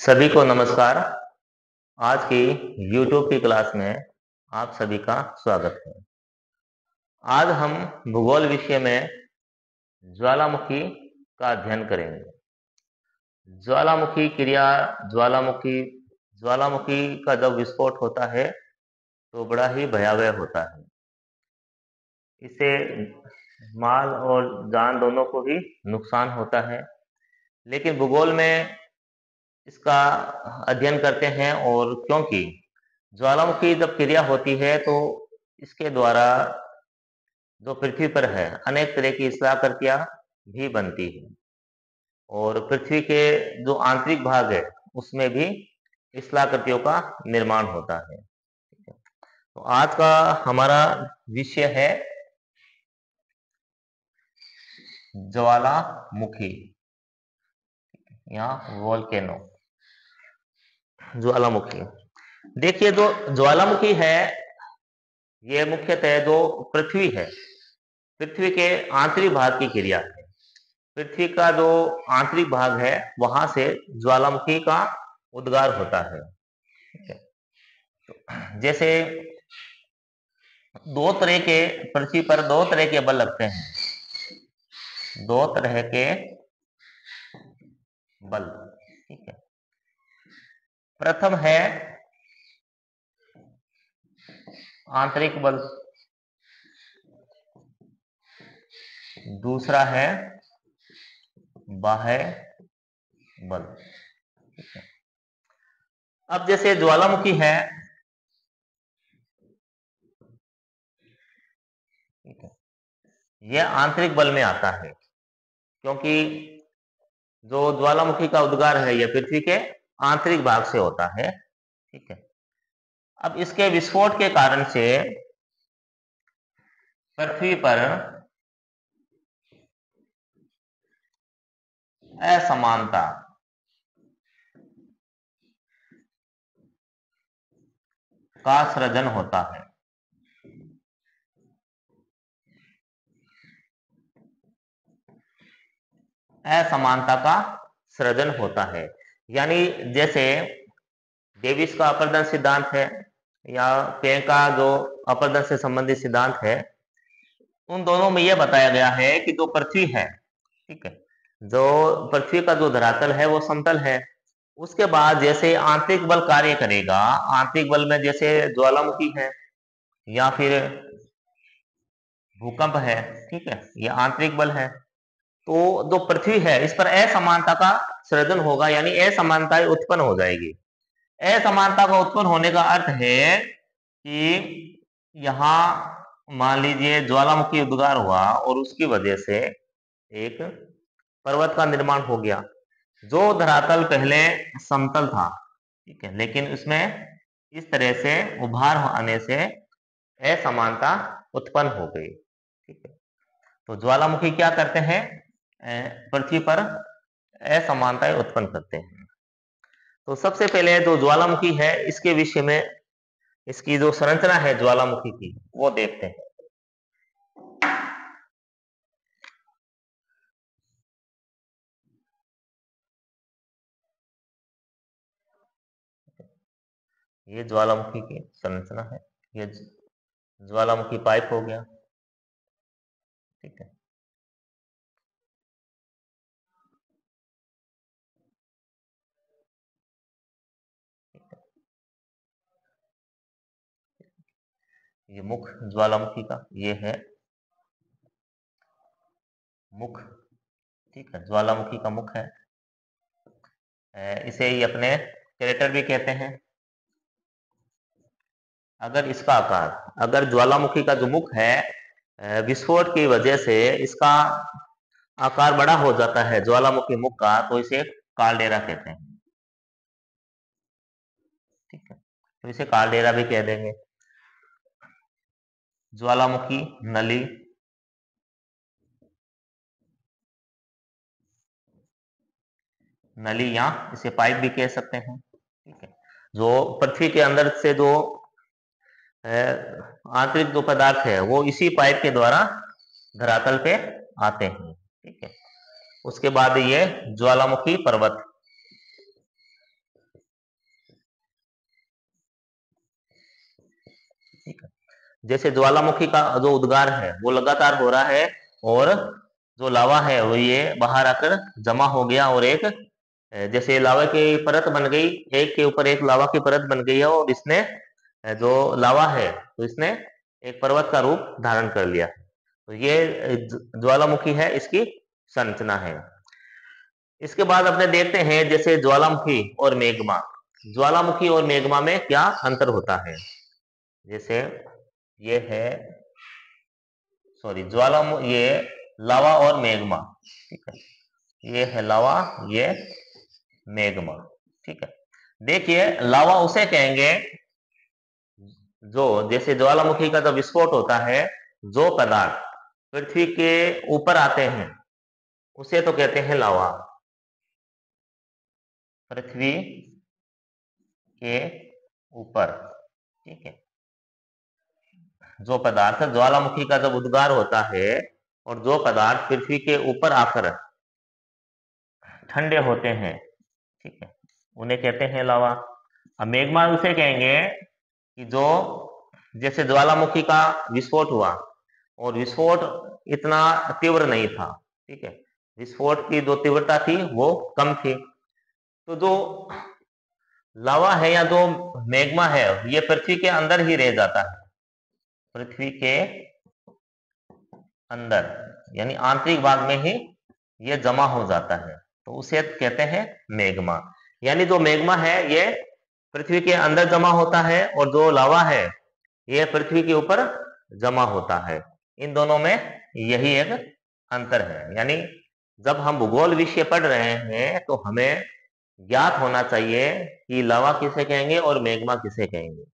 सभी को नमस्कार। आज की YouTube की क्लास में आप सभी का स्वागत है। आज हम भूगोल विषय में ज्वालामुखी का अध्ययन करेंगे। ज्वालामुखी क्रिया, ज्वालामुखी ज्वालामुखी का जब विस्फोट होता है तो बड़ा ही भयावह होता है। इससे माल और जान दोनों को ही नुकसान होता है। लेकिन भूगोल में इसका अध्ययन करते हैं, और क्योंकि ज्वालामुखी जब क्रिया होती है तो इसके द्वारा जो पृथ्वी पर है अनेक तरह की स्थलाकृतियां भी बनती है, और पृथ्वी के जो आंतरिक भाग है उसमें भी स्थलाकृतियों का निर्माण होता है। तो आज का हमारा विषय है ज्वालामुखी या वोल्केनो। ज्वालामुखी, देखिए, जो ज्वालामुखी है ये मुख्यतः जो पृथ्वी है, पृथ्वी के आंतरिक भाग की क्रिया है। पृथ्वी का जो आंतरिक भाग है वहां से ज्वालामुखी का उद्गार होता है। ठीक है? तो जैसे दो तरह के पृथ्वी पर दो तरह के बल लगते हैं, दो तरह के बल। ठीक है, प्रथम है आंतरिक बल, दूसरा है बाह्य बल। ठीक है? अब जैसे ज्वालामुखी है, ठीक है, यह आंतरिक बल में आता है, क्योंकि जो ज्वालामुखी का उद्गार है यह पृथ्वी के आंतरिक भाग से होता है। ठीक है, अब इसके विस्फोट के कारण से पृथ्वी पर असमानता का सृजन होता है। असमानता का सृजन होता है, यानी जैसे डेविस का अपरदन सिद्धांत है या प्लैंक का जो अपरदन से संबंधित सिद्धांत है, उन दोनों में यह बताया गया है कि जो पृथ्वी है, ठीक है, जो पृथ्वी का जो धरातल है वो समतल है। उसके बाद जैसे आंतरिक बल कार्य करेगा, आंतरिक बल में जैसे ज्वालामुखी है या फिर भूकंप है, ठीक है, ये आंतरिक बल है, तो जो पृथ्वी है इस पर असमानता का सृजन होगा, यानी असमानताएं उत्पन्न हो जाएगी। असमानता का उत्पन्न होने का अर्थ है कि यहाँ मान लीजिए ज्वालामुखी उद्गार हुआ और उसकी वजह से एक पर्वत का निर्माण हो गया। जो धरातल पहले समतल था, ठीक है, लेकिन उसमें इस तरह से उभार आने से असमानता उत्पन्न हो गई। ठीक है, तो ज्वालामुखी क्या करते हैं, पृथ्वी पर असमानताएं उत्पन्न करते हैं। तो सबसे पहले जो ज्वालामुखी है इसके विषय में, इसकी जो संरचना है ज्वालामुखी की वो देखते हैं। ये ज्वालामुखी की संरचना है, ये ज्वालामुखी पाइप हो गया। ठीक है, ये मुख ज्वालामुखी का ये है मुख। ठीक है, ज्वालामुखी का मुख है, इसे ही अपने क्रेटर भी कहते हैं। अगर इसका आकार, अगर ज्वालामुखी का जो मुख है विस्फोट की वजह से इसका आकार बड़ा हो जाता है ज्वालामुखी मुख का, तो इसे कालडेरा कहते हैं। ठीक है, तो इसे कालडेरा भी कह देंगे। ज्वालामुखी नली, नली या इसे पाइप भी कह सकते हैं। ठीक है, जो पृथ्वी के अंदर से जो आंतरिक जो पदार्थ है वो इसी पाइप के द्वारा धरातल पे आते हैं। ठीक है, उसके बाद ये ज्वालामुखी पर्वत, जैसे ज्वालामुखी का जो उद्गार है वो लगातार हो रहा है, और जो लावा है वो ये बाहर आकर जमा हो गया, और एक जैसे लावा की परत बन गई, एक के ऊपर एक लावा की परत बन गई है, और इसने जो लावा है तो इसने एक पर्वत का रूप धारण कर लिया। तो ये ज्वालामुखी है, इसकी संरचना है। इसके बाद अपने देखते हैं जैसे ज्वालामुखी और मैग्मा। ज्वालामुखी और मैग्मा में क्या अंतर होता है। जैसे ये है, सॉरी, ये लावा और मैग्मा, ठीक है, ये है लावा, ये मैग्मा, ठीक है। देखिए, लावा उसे कहेंगे जो, जैसे ज्वालामुखी का जब विस्फोट होता है, जो पदार्थ पृथ्वी के ऊपर आते हैं उसे तो कहते हैं लावा। पृथ्वी के ऊपर, ठीक है, जो पदार्थ ज्वालामुखी का जब उद्गार होता है और जो पदार्थ पृथ्वी के ऊपर आकर ठंडे होते हैं, ठीक है, उन्हें कहते हैं लावा। अब मैग्मा उसे कहेंगे कि जो, जैसे ज्वालामुखी का विस्फोट हुआ और विस्फोट इतना तीव्र नहीं था, ठीक है, विस्फोट की जो तीव्रता थी वो कम थी। तो जो लावा है या जो मैग्मा है ये पृथ्वी के अंदर ही रह जाता है, पृथ्वी के अंदर, यानी आंतरिक भाग में ही ये जमा हो जाता है, तो उसे कहते हैं मैग्मा। यानी जो मैग्मा है ये पृथ्वी के अंदर जमा होता है, और जो लावा है ये पृथ्वी के ऊपर जमा होता है। इन दोनों में यही एक अंतर है। यानी जब हम भूगोल विषय पढ़ रहे हैं तो हमें ज्ञात होना चाहिए कि लावा किसे कहेंगे और मैग्मा किसे कहेंगे।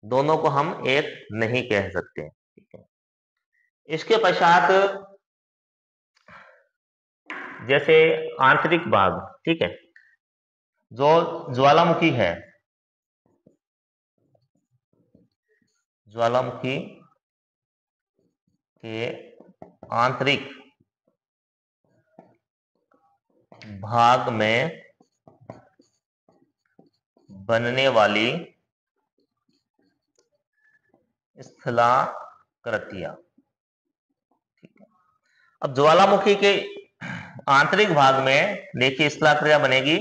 दोनों को हम एक नहीं कह सकते, ठीक है। इसके पश्चात जैसे आंतरिक भाग, ठीक है, जो ज्वालामुखी है, ज्वालामुखी के आंतरिक भाग में बनने वाली स्थलाकृतियां, ठीक है। अब ज्वालामुखी के आंतरिक भाग में देखिए स्थलाकृतियां बनेगी,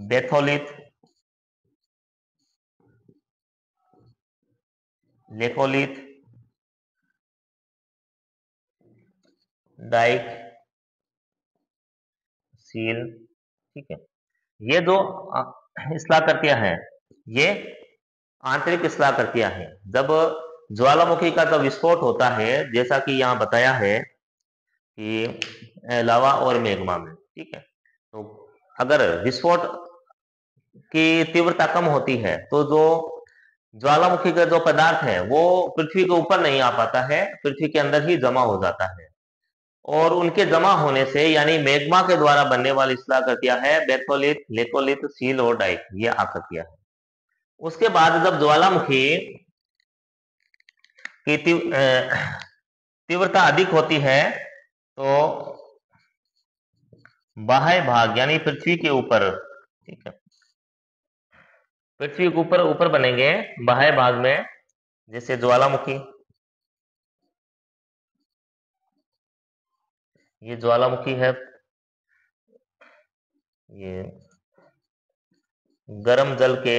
बेथोलिथ, लेकोलिथ, डाइक, सील, ठीक है। ये जो स्थलाकृतियां हैं ये आंतरिक स्थलाकृतियां हैं। जब ज्वालामुखी का जब विस्फोट होता है, जैसा कि यहाँ बताया है कि लावा और मैग्मा में, ठीक है, तो अगर विस्फोट की तीव्रता कम होती है तो जो ज्वालामुखी का जो पदार्थ है वो पृथ्वी के ऊपर नहीं आ पाता है, पृथ्वी के अंदर ही जमा हो जाता है, और उनके जमा होने से, यानी मैग्मा के द्वारा बनने वाली स्थलाकृतियां है बेथोलिथ, लेकोलिथ, सील और डाइक, ये आकृतियां है। उसके बाद जब ज्वालामुखी की तीव्रता अधिक होती है तो बाह्य भाग, यानी पृथ्वी के ऊपर, ठीक है, पृथ्वी के ऊपर ऊपर बनेंगे बाह्य भाग में, जैसे ज्वालामुखी, ये ज्वालामुखी है, ये गर्म जल के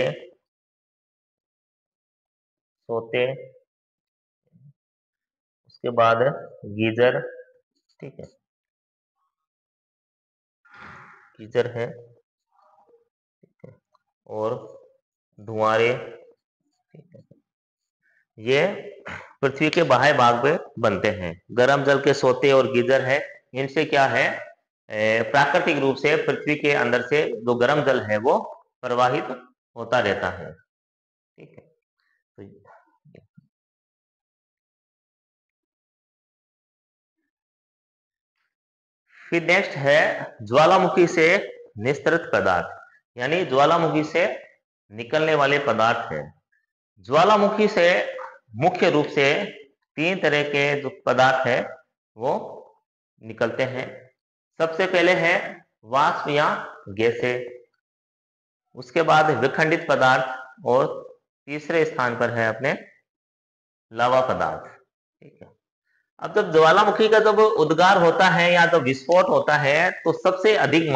सोते, उसके बाद गीजर, ठीक है, गीजर है, ठीक है, और धुआंरे, ठीक है, ये पृथ्वी के बाह्य भाग में बनते हैं। गर्म जल के सोते और गीजर है, इनसे क्या है, प्राकृतिक रूप से पृथ्वी के अंदर से जो गर्म जल है वो प्रवाहित होता रहता है, ठीक है। तो फिर नेक्स्ट है ज्वालामुखी से निस्तृत पदार्थ, यानी ज्वालामुखी से निकलने वाले पदार्थ है। ज्वालामुखी से मुख्य रूप से 3 तरह के जो पदार्थ है वो निकलते हैं। सबसे पहले है वाष्प या गैसें, उसके बाद विखंडित पदार्थ, और तीसरे स्थान पर है अपने लावा पदार्थ। ठीक है। अब जब ज्वालामुखी का जब उद्गार होता है या तो विस्फोट होता है तो सबसे अधिक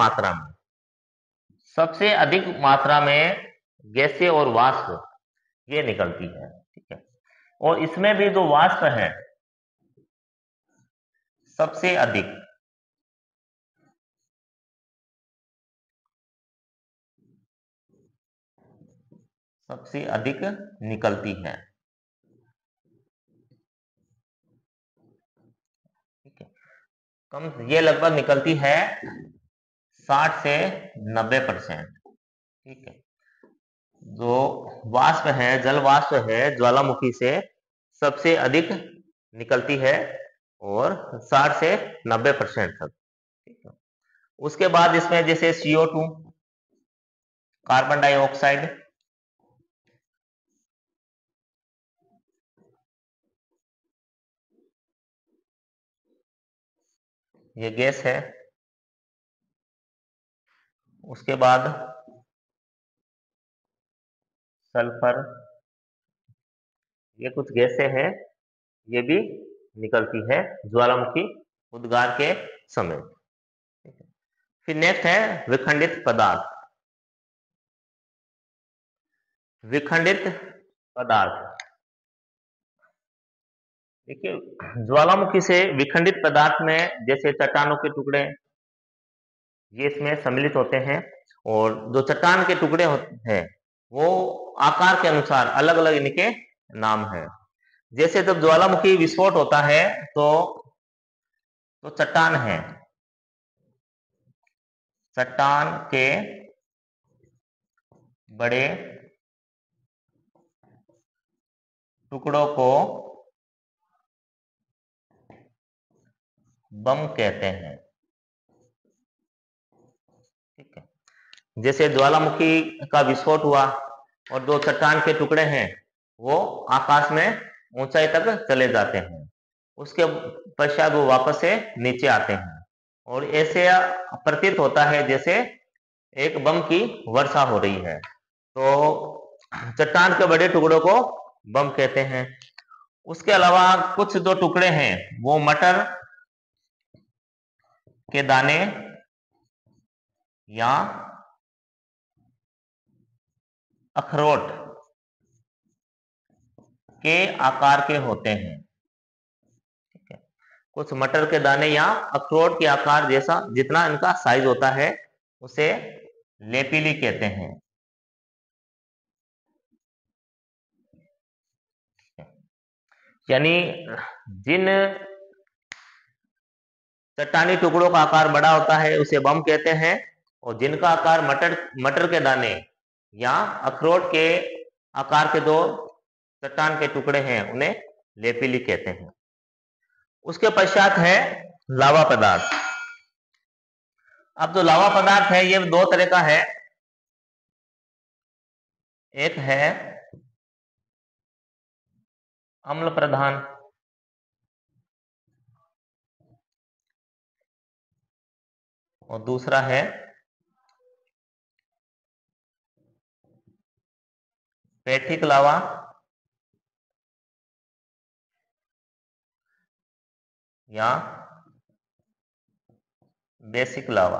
मात्रा में गैसें और वाष्प ये निकलती है। ठीक है। और इसमें भी जो वाष्प है सबसे अधिक निकलती है। ठीक है। कम ये लगभग निकलती है 60 से 90%। ठीक है। जो वाष्प है, जल वाष्प है, ज्वालामुखी से सबसे अधिक निकलती है और 60 से 90% तक। ठीक है। उसके बाद इसमें जैसे CO2, कार्बन डाइऑक्साइड, ये गैस है। उसके बाद सल्फर, ये कुछ गैसें हैं, ये भी निकलती है ज्वालामुखी उद्गार के समय। फिर नेक्स्ट है विखंडित पदार्थ। विखंडित पदार्थ, देखिए ज्वालामुखी से विखंडित पदार्थ में जैसे चट्टानों के टुकड़े ये इसमें सम्मिलित होते हैं। और जो चट्टान के टुकड़े होते हैं वो आकार के अनुसार अलग अलग इनके नाम है। जैसे जब ज्वालामुखी विस्फोट होता है तो चट्टान है, चट्टान के बड़े टुकड़ों को बम कहते हैं। ठीक है। जैसे ज्वालामुखी का विस्फोट हुआ और जो चट्टान के टुकड़े हैं वो आकाश में ऊंचाई तक चले जाते हैं, उसके पश्चात वो वापस से नीचे आते हैं और ऐसे प्रतीत होता है जैसे एक बम की वर्षा हो रही है। तो चट्टान के बड़े टुकड़ों को बम कहते हैं। उसके अलावा कुछ जो टुकड़े हैं वो मटर के दाने या अखरोट के आकार के होते हैं। ठीक है। कुछ मटर के दाने या अखरोट के आकार जैसा जितना इनका साइज होता है उसे लेपिली कहते हैं। यानी जिन चट्टानी टुकड़ों का आकार बड़ा होता है उसे बम कहते हैं और जिनका आकार मटर के दाने या अखरोट के आकार के दो चट्टान के टुकड़े हैं उन्हें लेपिली कहते हैं। उसके पश्चात है लावा पदार्थ। अब जो लावा पदार्थ है ये दो तरह का है। एक है अम्ल प्रधान और दूसरा है पैठिक लावा या बेसिक लावा।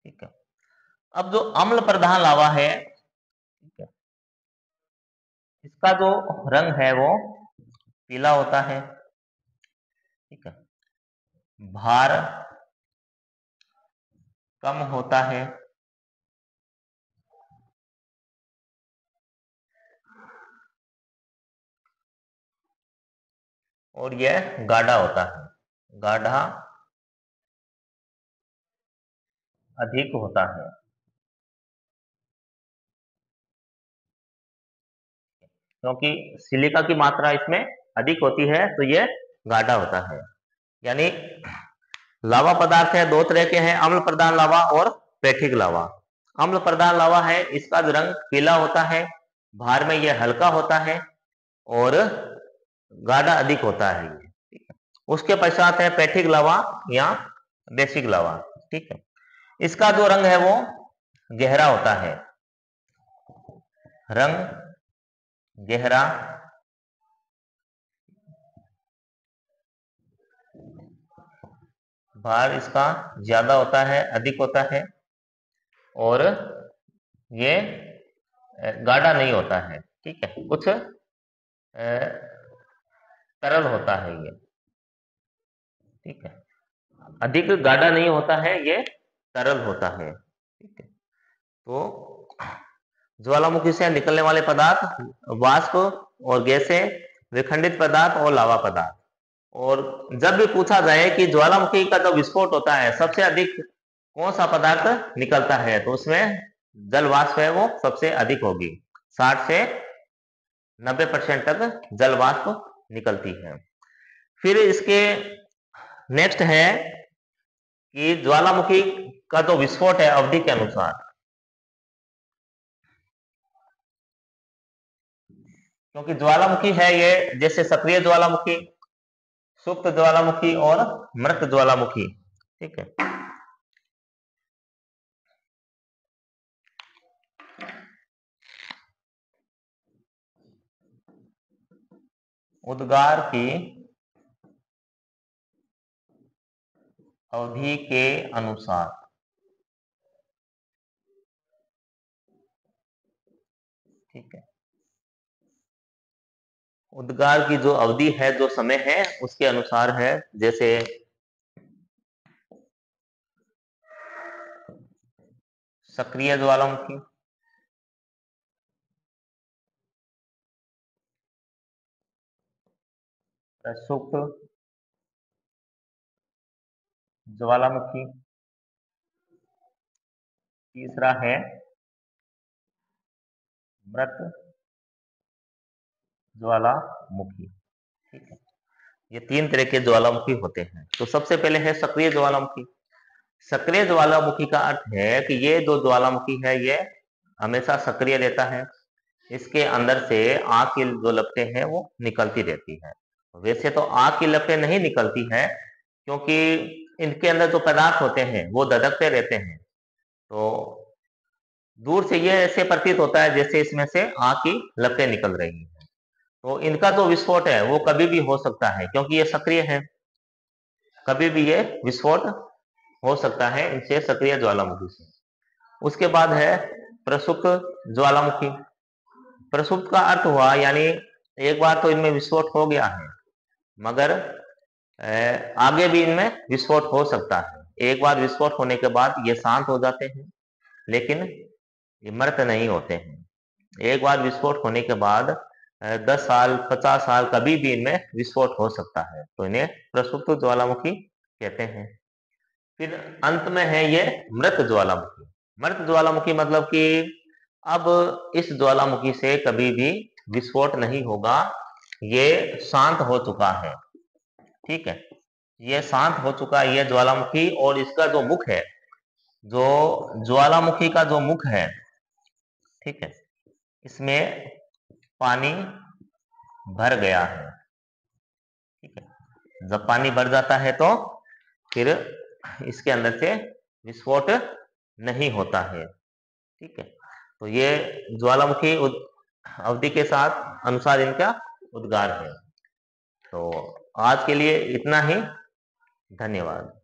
ठीक है। अब जो अम्ल प्रधान लावा है, ठीक है, इसका जो रंग है वो पीला होता है। ठीक है। भार कम होता है और यह गाढ़ा होता है, गाढ़ा अधिक होता है। क्योंकि सिलिका की मात्रा इसमें अधिक होती है तो यह गाढ़ा होता है। यानी लावा पदार्थ है दो तरह के हैं, अम्ल प्रधान लावा और पैठिक लावा। अम्ल प्रधान लावा है इसका रंग पीला होता है, भार में यह हल्का होता है और गाढ़ा अधिक होता है। उसके पश्चात है पैठिक लावा या बेसिक लावा। ठीक है। इसका जो रंग है वो गहरा होता है रंग गहरा, भार इसका ज्यादा होता है, अधिक होता है, और ये गाढ़ा नहीं होता है। ठीक है, कुछ तरल होता है ये। ठीक है, अधिक गाढ़ा नहीं होता है, ये तरल होता है। ठीक है, तो ज्वालामुखी से निकलने वाले पदार्थ वाष्प और गैसें, विखंडित पदार्थ और लावा पदार्थ। और जब भी पूछा जाए कि ज्वालामुखी का जो विस्फोट होता है सबसे अधिक कौन सा पदार्थ निकलता है, तो उसमें जल वाष्प है वो सबसे अधिक होगी। 60 से 90% तक जल वाष्प निकलती है। फिर इसके नेक्स्ट है कि ज्वालामुखी का जो विस्फोट है अवधि के अनुसार, क्योंकि ज्वालामुखी है ये जैसे सक्रिय ज्वालामुखी, सुप्त ज्वालामुखी और मृत ज्वालामुखी। ठीक है, उद्गार की अवधि के अनुसार। ठीक है, उद्गार की जो अवधि है, जो समय है, उसके अनुसार है। जैसे सक्रिय ज्वालामुखी, सुप्त ज्वालामुखी, तीसरा है मृत ज्वालामुखी। ठीक है, ये 3 तरह के ज्वालामुखी होते हैं। तो सबसे पहले है सक्रिय ज्वालामुखी। सक्रिय ज्वालामुखी का अर्थ है कि ये जो ज्वालामुखी है ये हमेशा सक्रिय रहता है, इसके अंदर से आग की जो लपटें हैं वो निकलती रहती है। वैसे तो आग की लपटें नहीं निकलती है, क्योंकि इनके अंदर जो पदार्थ होते हैं वो धधकते रहते हैं। तो दूर से ये ऐसे प्रतीत होता है जैसे इसमें से आग की लपटें निकल रही हैं। तो इनका जो विस्फोट है वो कभी भी हो सकता है, क्योंकि ये सक्रिय है, कभी भी ये विस्फोट हो सकता है इनसे, सक्रिय ज्वालामुखी से। उसके बाद है प्रसुप्त ज्वालामुखी। प्रसुप्त का अर्थ हुआ यानी एक बार तो इनमें विस्फोट हो गया है, मगर आगे भी इनमें विस्फोट हो सकता है। एक बार विस्फोट होने के बाद ये शांत हो जाते हैं, लेकिन ये मृत नहीं होते हैं। एक बार विस्फोट होने के बाद 10 साल 50 साल कभी भी इनमें विस्फोट हो सकता है, तो इन्हें प्रसुप्त ज्वालामुखी कहते हैं। फिर अंत में है ये मृत ज्वालामुखी। मृत ज्वालामुखी मतलब कि अब इस ज्वालामुखी से कभी भी विस्फोट नहीं होगा, ये शांत हो चुका है। ठीक है, ये शांत हो चुका है ये ज्वालामुखी, और इसका जो मुख है, जो ज्वालामुखी का जो मुख है, ठीक है, इसमें पानी भर गया है। ठीक है, जब पानी भर जाता है तो फिर इसके अंदर से विस्फोट नहीं होता है। ठीक है, तो ये ज्वालामुखी अवधि के साथ अनुसार इनका उद्गार है। तो आज के लिए इतना ही, धन्यवाद।